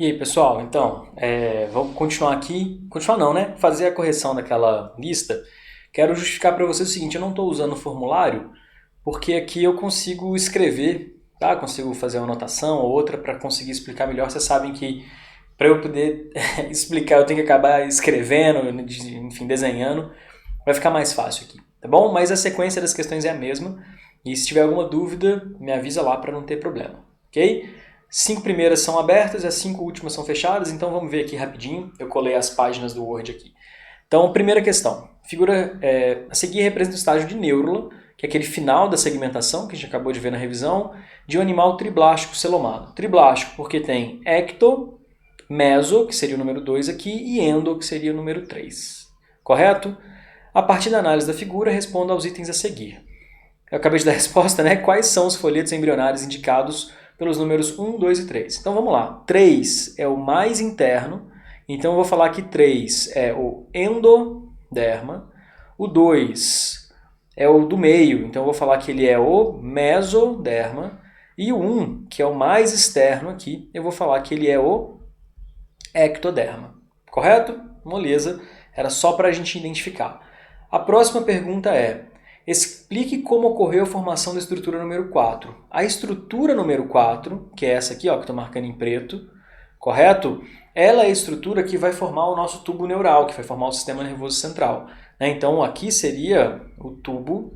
E aí, pessoal, então, vamos continuar aqui. Continuar não, né? Fazer a correção daquela lista. Quero justificar para vocês o seguinte, eu não estou usando o formulário porque aqui eu consigo escrever, tá? Consigo fazer uma anotação ou outra para conseguir explicar melhor. Vocês sabem que para eu poder explicar eu tenho que acabar escrevendo, enfim, desenhando. Vai ficar mais fácil aqui, tá bom? Mas a sequência das questões é a mesma. E se tiver alguma dúvida, me avisa lá para não ter problema, ok? 5 primeiras são abertas e as 5 últimas são fechadas, então vamos ver aqui rapidinho. Eu colei as páginas do Word aqui. Então, primeira questão. Figura a seguir representa o estágio de neurula, que é aquele final da segmentação que a gente acabou de ver na revisão, de um animal triblástico celomado. Triblástico porque tem ecto, meso, que seria o número 2 aqui, e endo, que seria o número 3. Correto? A partir da análise da figura, responda aos itens a seguir. Eu acabei de dar a resposta, né? Quais são os folhetos embrionários indicados pelos números 1, 2 e 3? Então vamos lá. 3 é o mais interno, então eu vou falar que 3 é o endoderma. O 2 é o do meio, então eu vou falar que ele é o mesoderma. E o 1, que é o mais externo aqui, eu vou falar que ele é o ectoderma. Correto? Moleza. Era só para a gente identificar. A próxima pergunta é: explique como ocorreu a formação da estrutura número 4. A estrutura número 4, que é essa aqui, ó, que eu estou marcando em preto, correto? Ela é a estrutura que vai formar o nosso tubo neural, que vai formar o sistema nervoso central. Então aqui seria o tubo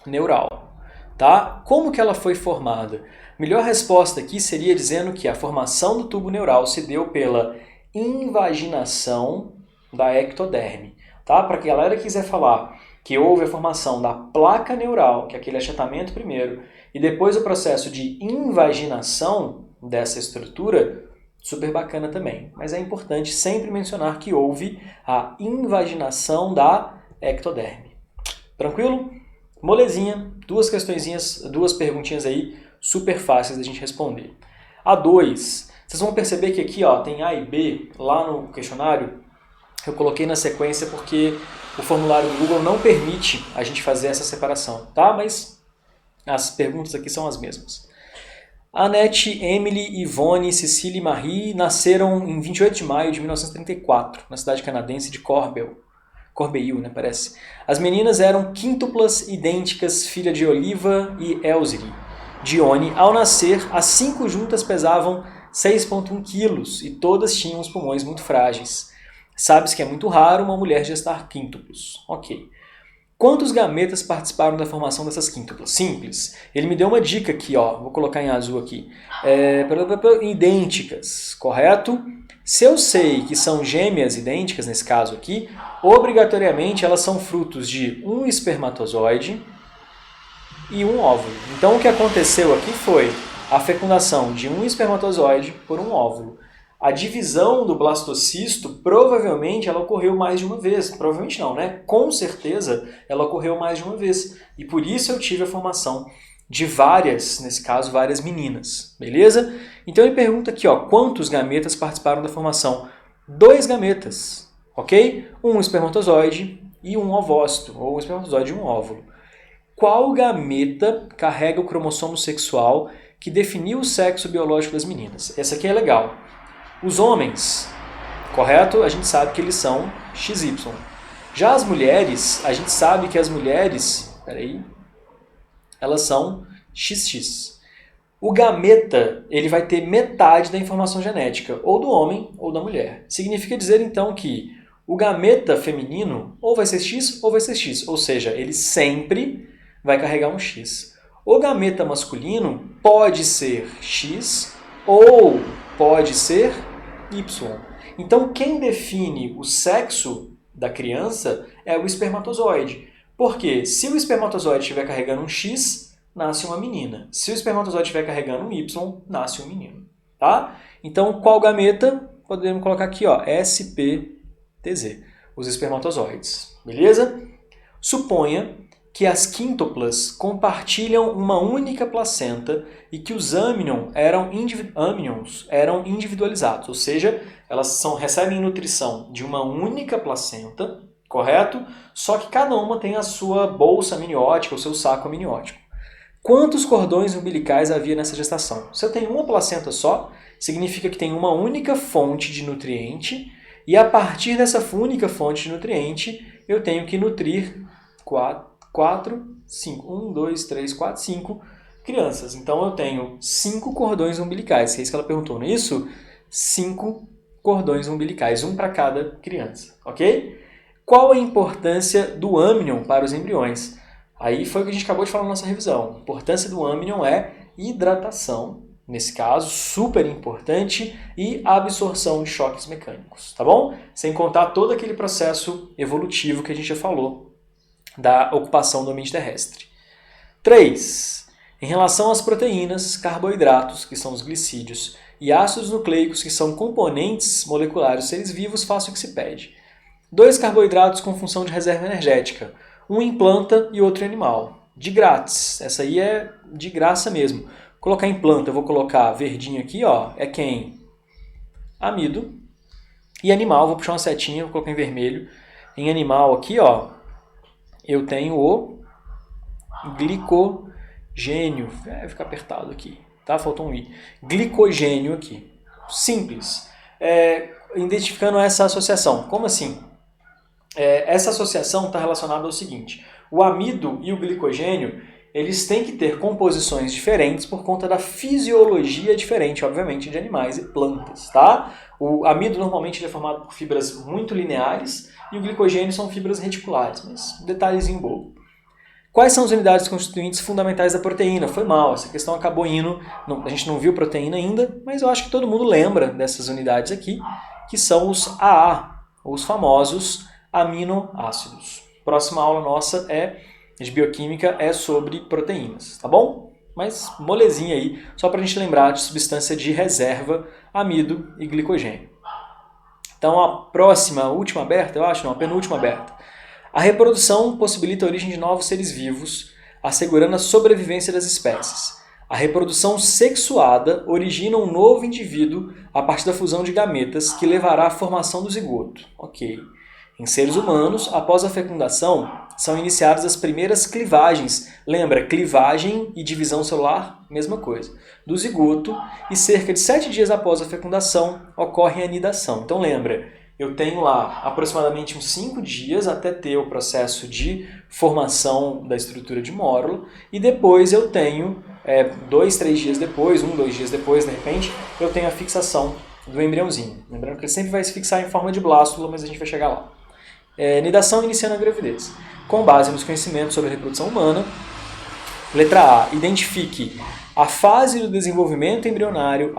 neural. Tá? Como que ela foi formada? Melhor resposta aqui seria dizendo que a formação do tubo neural se deu pela invaginação da ectoderme. Tá? Para que a galera quiser falar que houve a formação da placa neural, que é aquele achatamento primeiro, e depois o processo de invaginação dessa estrutura, super bacana também. Mas é importante sempre mencionar que houve a invaginação da ectoderme. Tranquilo? Molezinha, duas questõezinhas, duas perguntinhas aí, super fáceis da gente responder. A 2, vocês vão perceber que aqui ó, tem A e B lá no questionário. Eu coloquei na sequência porque o formulário do Google não permite a gente fazer essa separação, tá? Mas as perguntas aqui são as mesmas. Annette, Emily, Yvonne, Cecília e Marie nasceram em 28 de maio de 1934, na cidade canadense de Corbeil, né, parece. As meninas eram quíntuplas idênticas, filha de Oliva e Elziri. Dione, ao nascer, as 5 juntas pesavam 6,1 quilos e todas tinham os pulmões muito frágeis. Sabe-se que é muito raro uma mulher gestar quíntuplos. Ok. Quantos gametas participaram da formação dessas quíntuplas? Simples. Ele me deu uma dica aqui, ó. Vou colocar em azul aqui. Idênticas, correto? Se eu sei que são gêmeas idênticas, nesse caso aqui, obrigatoriamente elas são frutos de um espermatozoide e um óvulo. Então o que aconteceu aqui foi a fecundação de um espermatozoide por um óvulo. A divisão do blastocisto, provavelmente ela ocorreu mais de uma vez. Provavelmente não, né? Com certeza ela ocorreu mais de uma vez. E por isso eu tive a formação de várias, nesse caso, várias meninas. Beleza? Então ele pergunta aqui, ó, quantos gametas participaram da formação? 2 gametas, ok? Um espermatozoide e um ovócito, ou um espermatozoide e um óvulo. Qual gameta carrega o cromossomo sexual que definiu o sexo biológico das meninas? Essa aqui é legal. Os homens, correto? A gente sabe que eles são XY. Já as mulheres, a gente sabe que as mulheres, elas são XX. O gameta, ele vai ter metade da informação genética, ou do homem ou da mulher. Significa dizer então que o gameta feminino ou vai ser X ou vai ser X, ou seja, ele sempre vai carregar um X. O gameta masculino pode ser X ou pode ser Y. Então, quem define o sexo da criança é o espermatozoide. Porque se o espermatozoide estiver carregando um X, nasce uma menina. Se o espermatozoide estiver carregando um Y, nasce um menino. Tá? Então, qual gameta? Podemos colocar aqui, ó, SPTZ, os espermatozoides. Beleza? Suponha que as quíntuplas compartilham uma única placenta e que os amnions eram individualizados, ou seja, elas recebem nutrição de uma única placenta, correto? Só que cada uma tem a sua bolsa amniótica, o seu saco amniótico. Quantos cordões umbilicais havia nessa gestação? Se eu tenho uma placenta só, significa que tem uma única fonte de nutriente e a partir dessa única fonte de nutriente eu tenho que nutrir 5 crianças. Então eu tenho 5 cordões umbilicais, que é isso que ela perguntou, não é isso? 5 cordões umbilicais, um para cada criança, ok? Qual a importância do amnion para os embriões? Aí foi o que a gente acabou de falar na nossa revisão. A importância do amnion é hidratação, nesse caso, super importante, e absorção de choques mecânicos, tá bom? Sem contar todo aquele processo evolutivo que a gente já falou da ocupação do ambiente terrestre. 3. Em relação às proteínas, carboidratos, que são os glicídios, e ácidos nucleicos, que são componentes moleculares dos seres vivos, faça o que se pede. 2 carboidratos com função de reserva energética, um em planta e outro em animal. De grátis, essa aí é de graça mesmo. Colocar em planta, eu vou colocar verdinho aqui, ó, é quem? Amido. E animal, vou puxar uma setinha, vou colocar em vermelho. Em animal aqui, ó, eu tenho o glicogênio. Vai ficar apertado aqui, tá? Faltou um i. Glicogênio aqui. Simples. Identificando essa associação. Como assim? Essa associação está relacionada ao seguinte: o amido e o glicogênio, eles têm que ter composições diferentes por conta da fisiologia diferente, obviamente, de animais e plantas, tá? O amido normalmente é formado por fibras muito lineares e o glicogênio são fibras reticulares, mas detalhezinho bobo. Quais são as unidades constituintes fundamentais da proteína? Foi mal, essa questão acabou indo, a gente não viu proteína ainda, mas eu acho que todo mundo lembra dessas unidades aqui, que são os AA, os famosos aminoácidos. Próxima aula nossa de bioquímica é sobre proteínas, tá bom? Mas molezinha aí, só para a gente lembrar de substância de reserva, amido e glicogênio. Então a próxima, a última aberta, eu acho, não, a penúltima aberta. A reprodução possibilita a origem de novos seres vivos, assegurando a sobrevivência das espécies. A reprodução sexuada origina um novo indivíduo a partir da fusão de gametas que levará à formação do zigoto. Ok. Em seres humanos, após a fecundação, são iniciadas as primeiras clivagens. Lembra, clivagem e divisão celular, mesma coisa. Do zigoto, e cerca de 7 dias após a fecundação, ocorre a anidação. Então lembra, eu tenho lá aproximadamente uns 5 dias até ter o processo de formação da estrutura de mórula, e depois eu tenho, 2, 3 dias depois, 1, 2 dias depois, de repente, eu tenho a fixação do embriãozinho. Lembrando que ele sempre vai se fixar em forma de blástula, mas a gente vai chegar lá. Nidação iniciando a gravidez. Com base nos conhecimentos sobre a reprodução humana, letra A, identifique a fase do desenvolvimento embrionário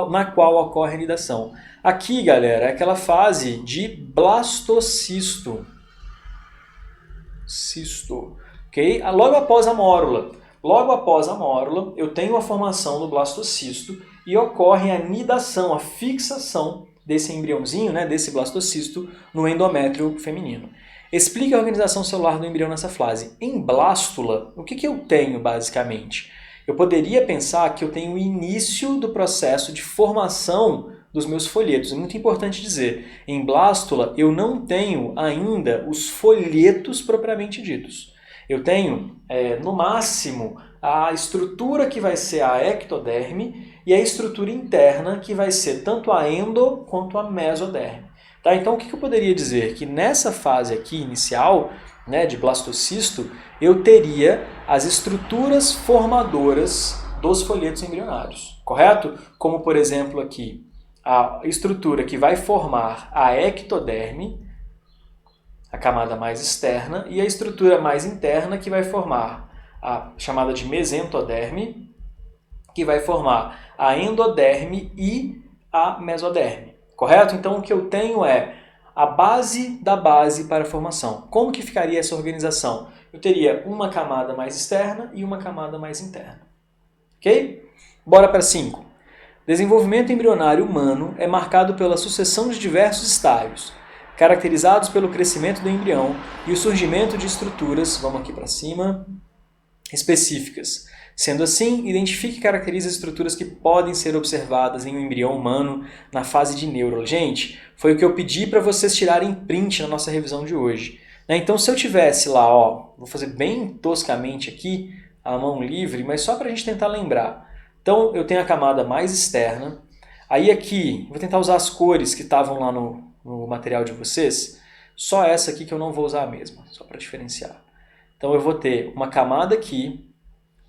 na qual ocorre a nidação. Aqui, galera, é aquela fase de blastocisto. Ok? Logo após a mórula. Logo após a mórula, eu tenho a formação do blastocisto e ocorre a nidação, a fixação desse embriãozinho, né, desse blastocisto, no endométrio feminino. Explique a organização celular do embrião nessa fase. Em blástula, o que eu tenho basicamente? Eu poderia pensar que eu tenho o início do processo de formação dos meus folhetos. É muito importante dizer, em blástula eu não tenho ainda os folhetos propriamente ditos. Eu tenho, no máximo, a estrutura que vai ser a ectoderme e a estrutura interna que vai ser tanto a endo quanto a mesoderme. Tá? Então o que eu poderia dizer? Que nessa fase aqui inicial, né, de blastocisto, eu teria as estruturas formadoras dos folhetos embrionários, correto? Como por exemplo aqui, a estrutura que vai formar a ectoderme, a camada mais externa, e a estrutura mais interna que vai formar a chamada de mesentoderme, que vai formar a endoderme e a mesoderme, correto? Então o que eu tenho é a base da base para a formação. Como que ficaria essa organização? Eu teria uma camada mais externa e uma camada mais interna. Ok? Bora para 5. Desenvolvimento embrionário humano é marcado pela sucessão de diversos estágios, caracterizados pelo crescimento do embrião e o surgimento de estruturas, vamos aqui para cima, específicas. Sendo assim, identifique e caracterize as estruturas que podem ser observadas em um embrião humano na fase de neuro. Gente, foi o que eu pedi para vocês tirarem print na nossa revisão de hoje. Então, se eu tivesse lá, vou fazer bem toscamente aqui, a mão livre, mas só para a gente tentar lembrar. Então, eu tenho a camada mais externa, Aí aqui, vou tentar usar as cores que estavam lá no material de vocês. Só essa aqui que eu não vou usar a mesma, só para diferenciar. Então eu vou ter uma camada aqui,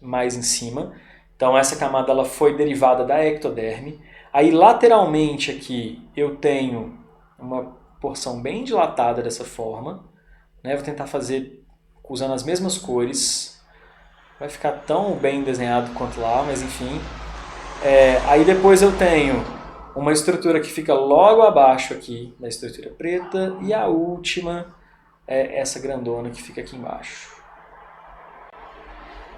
mais em cima. Então essa camada ela foi derivada da ectoderme. Aí lateralmente aqui eu tenho uma porção bem dilatada dessa forma. Né? Vou tentar fazer usando as mesmas cores. Vai ficar tão bem desenhado quanto lá, mas enfim. Aí depois eu tenho uma estrutura que fica logo abaixo aqui da estrutura preta. E a última é essa grandona que fica aqui embaixo.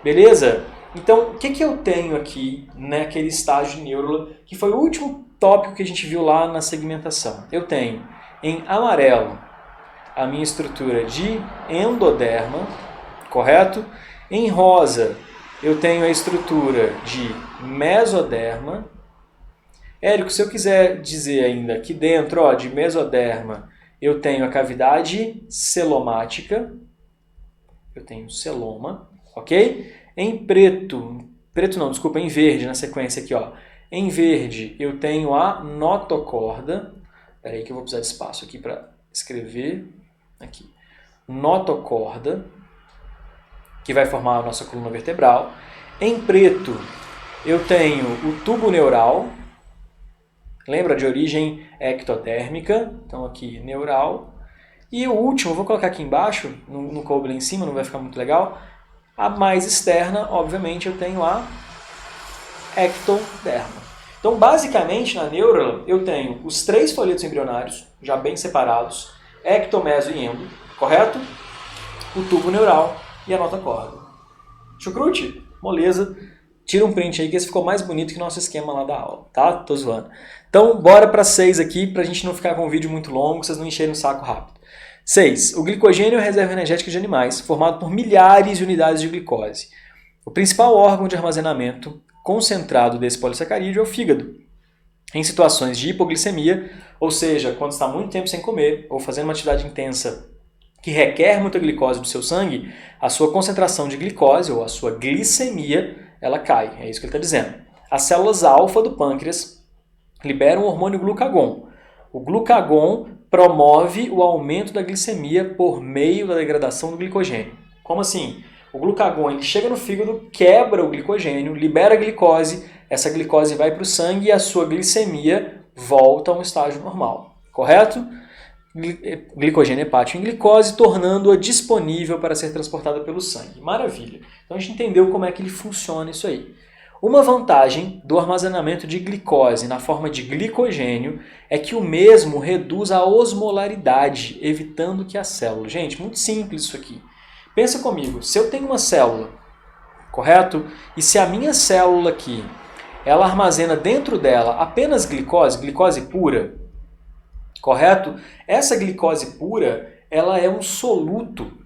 Beleza? Então, o que eu tenho aqui naquele estágio de neurula, que foi o último tópico que a gente viu lá na segmentação? Eu tenho em amarelo a minha estrutura de endoderma, correto? Em rosa eu tenho a estrutura de mesoderma. Érico, se eu quiser dizer ainda aqui dentro de mesoderma eu tenho a cavidade celomática, eu tenho celoma, ok? Em em verde na sequência aqui, ó. Em verde eu tenho a notocorda. Espera aí que eu vou precisar de espaço aqui para escrever. Aqui. Notocorda, que vai formar a nossa coluna vertebral. Em preto eu tenho o tubo neural. Lembra de origem ectodérmica? Então aqui neural. E o último, vou colocar aqui embaixo, não coube lá em cima, não vai ficar muito legal. A mais externa, obviamente, eu tenho a ectoderma. Então, basicamente, na neurula, eu tenho os 3 folhetos embrionários, já bem separados, ecto, meso e endo, correto? O tubo neural e a notocorda. Chucrute? Moleza. Tira um print aí que esse ficou mais bonito que o nosso esquema lá da aula, tá? Tô zoando. Então, bora para 6 aqui, pra gente não ficar com um vídeo muito longo, vocês não encherem o saco rápido. 6. O glicogênio é a reserva energética de animais, formado por milhares de unidades de glicose. O principal órgão de armazenamento concentrado desse polissacarídeo é o fígado. Em situações de hipoglicemia, ou seja, quando está muito tempo sem comer ou fazendo uma atividade intensa que requer muita glicose do seu sangue, a sua concentração de glicose, ou a sua glicemia, ela cai. É isso que ele está dizendo. As células alfa do pâncreas liberam o hormônio glucagon. O glucagon promove o aumento da glicemia por meio da degradação do glicogênio. Como assim? O glucagon ele chega no fígado, quebra o glicogênio, libera a glicose, essa glicose vai para o sangue e a sua glicemia volta a um estágio normal. Correto? Glicogênio hepático em glicose, tornando-a disponível para ser transportada pelo sangue. Maravilha! Então a gente entendeu como é que ele funciona isso aí. Uma vantagem do armazenamento de glicose na forma de glicogênio é que o mesmo reduz a osmolaridade, evitando que a célula... Gente, muito simples isso aqui. Pensa comigo, se eu tenho uma célula, correto? E se a minha célula aqui, ela armazena dentro dela apenas glicose, glicose pura, correto? Essa glicose pura, ela é um soluto.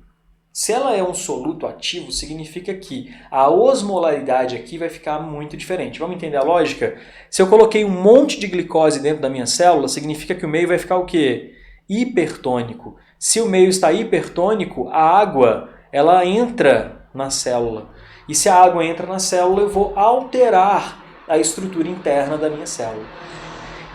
Se ela é um soluto ativo, significa que a osmolaridade aqui vai ficar muito diferente. Vamos entender a lógica? Se eu coloquei um monte de glicose dentro da minha célula, significa que o meio vai ficar o quê? Hipertônico. Se o meio está hipertônico, a água ela entra na célula. E se a água entra na célula, eu vou alterar a estrutura interna da minha célula.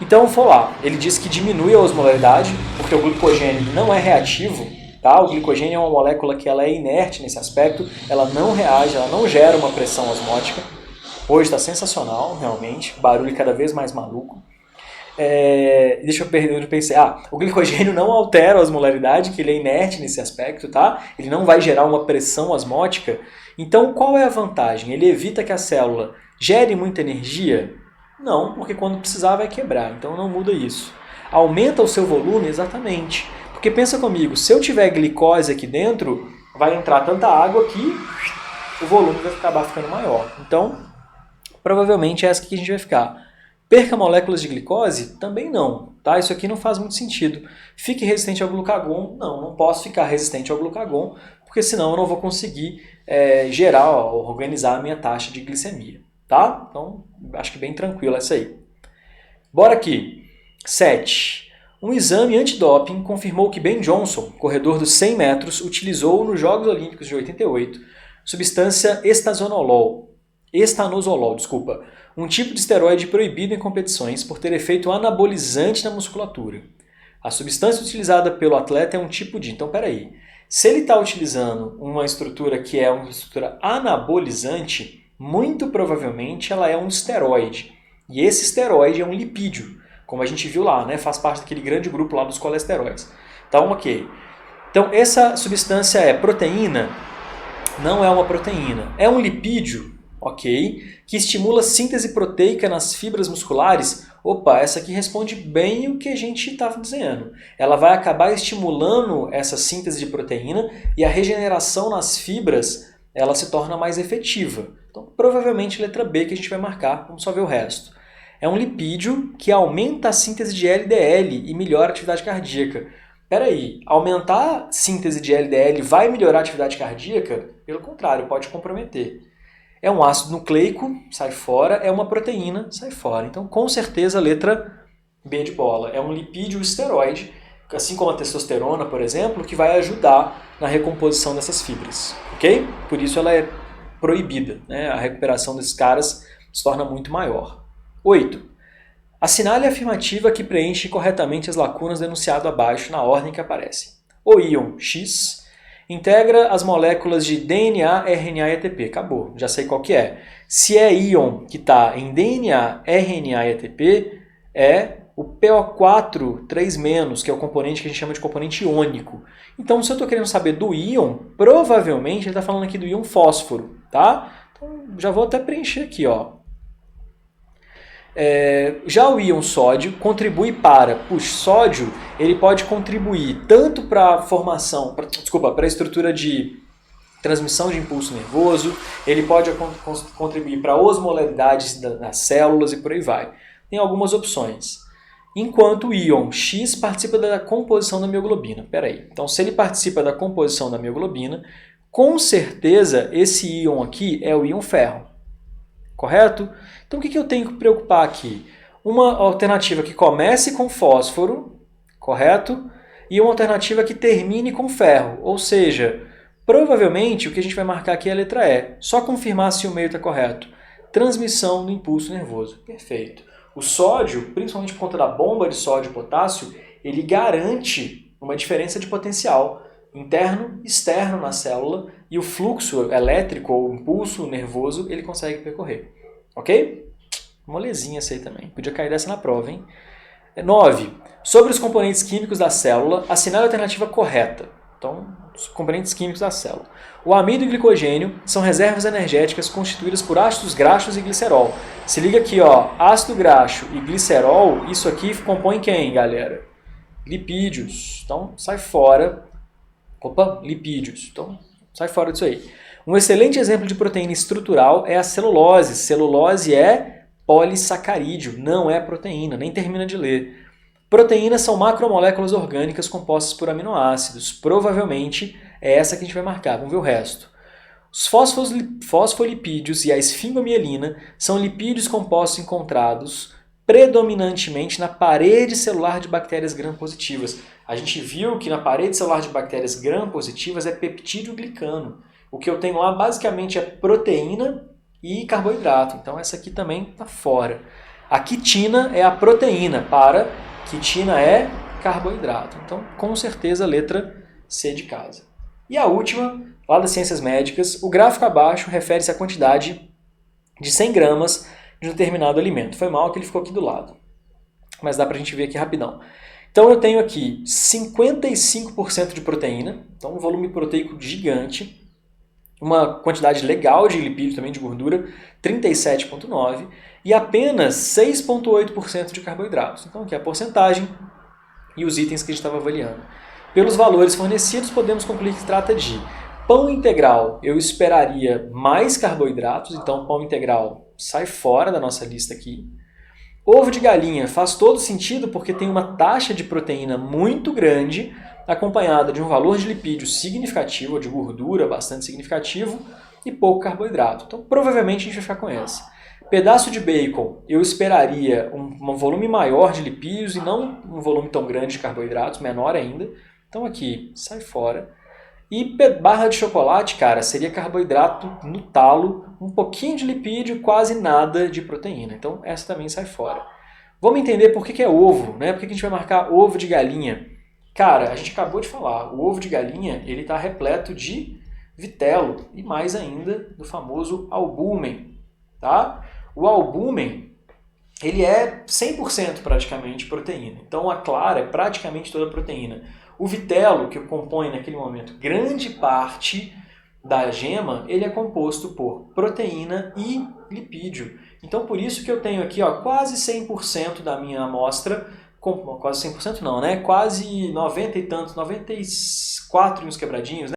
Então, vou lá. Ele diz que diminui a osmolaridade, porque o glicogênio não é reativo. Tá? O glicogênio é uma molécula que ela é inerte nesse aspecto, ela não reage, ela não gera uma pressão osmótica. Hoje está sensacional, realmente, barulho cada vez mais maluco. Deixa eu pensar. O glicogênio não altera a osmolaridade, que ele é inerte nesse aspecto, tá? Ele não vai gerar uma pressão osmótica. Então, qual é a vantagem? Ele evita que a célula gere muita energia? Não, porque quando precisar vai quebrar, então não muda isso. Aumenta o seu volume? Exatamente. Porque pensa comigo, se eu tiver glicose aqui dentro, vai entrar tanta água que o volume vai acabar ficando maior. Então, provavelmente é essa que a gente vai ficar. Perca moléculas de glicose? Também não. Tá? Isso aqui não faz muito sentido. Fique resistente ao glucagon? Não posso ficar resistente ao glucagon, porque senão eu não vou conseguir gerar, organizar a minha taxa de glicemia. Tá? Então, acho que bem tranquilo essa aí. Bora aqui. 7. Um exame antidoping confirmou que Ben Johnson, corredor dos 100 metros, utilizou nos Jogos Olímpicos de 88 substância estanozolol, um tipo de esteroide proibido em competições por ter efeito anabolizante na musculatura. A substância utilizada pelo atleta é um tipo de... Então, peraí. Se ele está utilizando uma estrutura que é uma estrutura anabolizante, muito provavelmente ela é um esteroide. E esse esteroide é um lipídio, como a gente viu lá, né? Faz parte daquele grande grupo lá dos colesteróis. Então, ok. Então, essa substância é proteína? Não é uma proteína. É um lipídio, ok, que estimula a síntese proteica nas fibras musculares. Opa, essa aqui responde bem o que a gente estava dizendo. Ela vai acabar estimulando essa síntese de proteína e a regeneração nas fibras ela se torna mais efetiva. Então, provavelmente letra B que a gente vai marcar, vamos só ver o resto. É um lipídio que aumenta a síntese de LDL e melhora a atividade cardíaca. Peraí, aumentar a síntese de LDL vai melhorar a atividade cardíaca? Pelo contrário, pode comprometer. É um ácido nucleico, sai fora. É uma proteína, sai fora. Então, com certeza, a letra B de bola. É um lipídio esteroide, assim como a testosterona, por exemplo, que vai ajudar na recomposição dessas fibras. Ok? Por isso ela é proibida, né? A recuperação desses caras se torna muito maior. 8. Assinale a afirmativa que preenche corretamente as lacunas denunciado abaixo na ordem que aparecem. O íon X integra as moléculas de DNA, RNA e ATP. Acabou, já sei qual que é. Se é íon que está em DNA, RNA e ATP, é o PO4 3-, que é o componente que a gente chama de componente iônico. Então, se eu estou querendo saber do íon, provavelmente ele está falando aqui do íon fósforo, tá? Então, já vou até preencher aqui, ó. Já o íon sódio contribui para, sódio ele pode contribuir tanto para a formação, para a estrutura de transmissão de impulso nervoso, ele pode contribuir para a osmolaridade das células e por aí vai. Tem algumas opções. Enquanto o íon X participa da composição da mioglobina. Peraí, então se ele participa da composição da mioglobina, com certeza esse íon aqui é o íon ferro. Correto? Então o que eu tenho que preocupar aqui? Uma alternativa que comece com fósforo, correto? E uma alternativa que termine com ferro. Ou seja, provavelmente o que a gente vai marcar aqui é a letra E. Só confirmar se o meio está correto. Transmissão do impulso nervoso. Perfeito. O sódio, principalmente por conta da bomba de sódio e potássio, ele garante uma diferença de potencial interno e externo na célula e o fluxo elétrico ou impulso nervoso ele consegue percorrer. Ok? Molezinha essa aí também. Podia cair dessa na prova, hein? 9. Sobre os componentes químicos da célula, assinale a alternativa correta. Então, os componentes químicos da célula. O amido e o glicogênio são reservas energéticas constituídas por ácidos graxos e glicerol. Se liga aqui, ó, ácido graxo e glicerol, isso aqui compõe quem, galera? Lipídios. Então, sai fora. Opa, lipídios. Então, sai fora disso aí. Um excelente exemplo de proteína estrutural é a celulose. Celulose é polissacarídeo, não é proteína, nem termina de ler. Proteínas são macromoléculas orgânicas compostas por aminoácidos. Provavelmente é essa que a gente vai marcar. Vamos ver o resto. Os fosfolipídios e a esfingomielina são lipídios compostos encontrados predominantemente na parede celular de bactérias gram-positivas. A gente viu que na parede celular de bactérias gram-positivas é peptídeo glicano. O que eu tenho lá basicamente é proteína e carboidrato. Então essa aqui também está fora. A quitina é a proteína, quitina é carboidrato. Então com certeza a letra C de casa. E a última, lá das ciências médicas, o gráfico abaixo refere-se à quantidade de 100 gramas de um determinado alimento. Foi mal que ele ficou aqui do lado. Mas dá para a gente ver aqui rapidão. Então eu tenho aqui 55% de proteína, então um volume proteico gigante, uma quantidade legal de lipídio também, de gordura, 37,9%, e apenas 6,8% de carboidratos. Então aqui é a porcentagem e os itens que a gente estava avaliando. Pelos valores fornecidos, podemos concluir que se trata de pão integral. Eu esperaria mais carboidratos, então pão integral sai fora da nossa lista aqui. Ovo de galinha faz todo sentido porque tem uma taxa de proteína muito grande, acompanhada de um valor de lipídio significativo, ou de gordura bastante significativo, e pouco carboidrato. Então provavelmente a gente vai ficar com essa. Pedaço de bacon, eu esperaria um volume maior de lipídios e não um volume tão grande de carboidratos, menor ainda. Então aqui, sai fora. E barra de chocolate, cara, seria carboidrato no talo, um pouquinho de lipídio, quase nada de proteína. Então essa também sai fora. Vamos entender por que é ovo, né? Por que a gente vai marcar ovo de galinha? Cara, a gente acabou de falar, o ovo de galinha ele está repleto de vitelo e mais ainda do famoso albúmen. Tá? O albúmen ele é 100% praticamente proteína. Então a clara é praticamente toda proteína. O vitelo, que compõe naquele momento grande parte da gema, ele é composto por proteína e lipídio. Então por isso que eu tenho aqui ó, quase 100% da minha amostra, quase 100% não, né? Quase 90 e tantos, 94 e uns quebradinhos, né?